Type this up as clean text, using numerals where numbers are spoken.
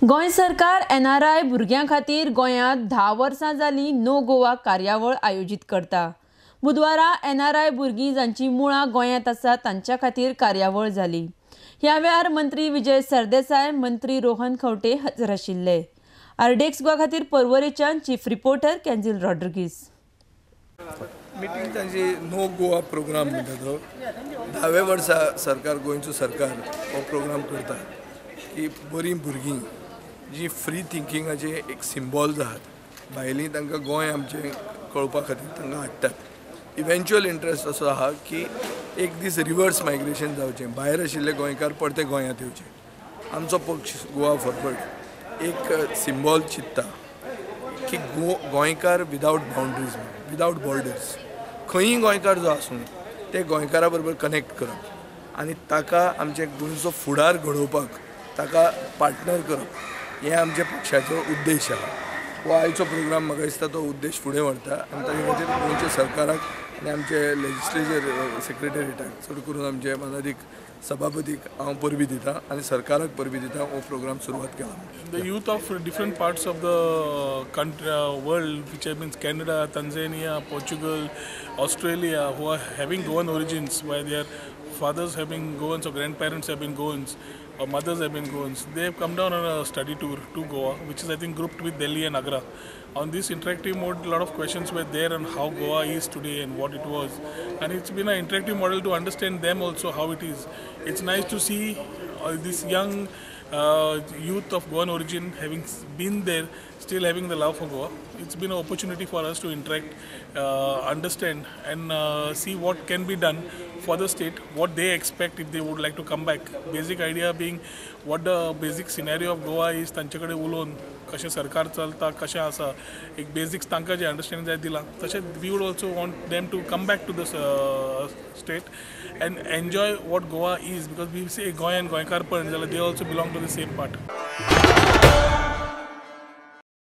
गोंय सरकार NRI भुरग्यां खातीर गोंयांत 10 वर्सां जालीं नो गोवा कार्यावळ आयोजीत करता। बुधवारा NRI भुरगीं जांची मुळां गोंयांत आसा तांच्या खातीर कार्यावळ जाली। ह्या वेळार मंत्री विजय सरदेसाय, मंत्री रोहन खंवटे हजर आशिल्ले। आरडेक्स गोवा खातीर पर्वरेच्यान चीफ रिपोर्टर केन्झिल रॉड्रिगीस। मिटींग तांची नो गोवा प्रोग्राम म्हणटा तो 10व्या वर्सा सरकार गोंयचो सरकार हो प्रोग्राम करता की बरीं भुरगीं जी फ्री थिंकिंगाचे एक सिम्बॉल्स आहात भायलीं तांकां गोंय आमचें कळपा खातीर तांकां हाडटात। इव्हेंच्युअल इंट्रस्ट असो आहा की एक दीस रिवर्स मायग्रेशन जावचें, भायर आशिल्ले गोंयकार परते गोंयांत येवचे। आमचो पक्ष गोवा फॉरवर्ड एक सिम्बॉल चिंतता की गोंयकार विदावट बाउंड्रीज, विदावट बॉर्डर्स, खंयी गोंयकार जो आसूं ते गोंयकारा बरोबर कनेक्ट करप आनी ताका आमचे गोंयचो फुडार घडोवपाक ताका पार्टनर करप हें आमच्या पक्षाचो उद्देश आहा। हो आयचो प्रोग्राम म्हाका दिसता तो उद्देश फुडें व्हरता आनी ताचे खातीर गोंयच्या सरकाराक आनी आमचे लेजिस्लेचर सेक्रेटरीएटाक चड करून आमचे माननीय सभापतीक हांव परबी दिता आनी सरकाराक परबी दिता हो प्रोग्राम सुरवात केला। The youth of different parts of the country, world, which have been Canada, Tanzania, Portugal, Australia, who are having Goan origins, where their fathers have been Goans or grandparents have been Goans or mothers have been Goans, they have come down on a study tour to Goa, which is I think grouped with Delhi and Agra. On this interactive mode, a lot of questions were there on how Goa is today and what it was, and it's been an interactive model to understand them also how it is. It's nice to see this young youth of Goan origin having been there, still having the love for Goa. It's been an opportunity for us to interact, understand and see what can be done for the state, what they expect if they would like to come back. Basic idea being what the basic scenario of Goa is, तांचेकडे उलोवन कशें सरकार चलता, कशें आसा, एक basics तांकां जे understanding जाय दिलां, तशेंच we would also want them to come back to the state and enjoy what Goa is, because we say Goy and Goykarpण, they also belong to the same part.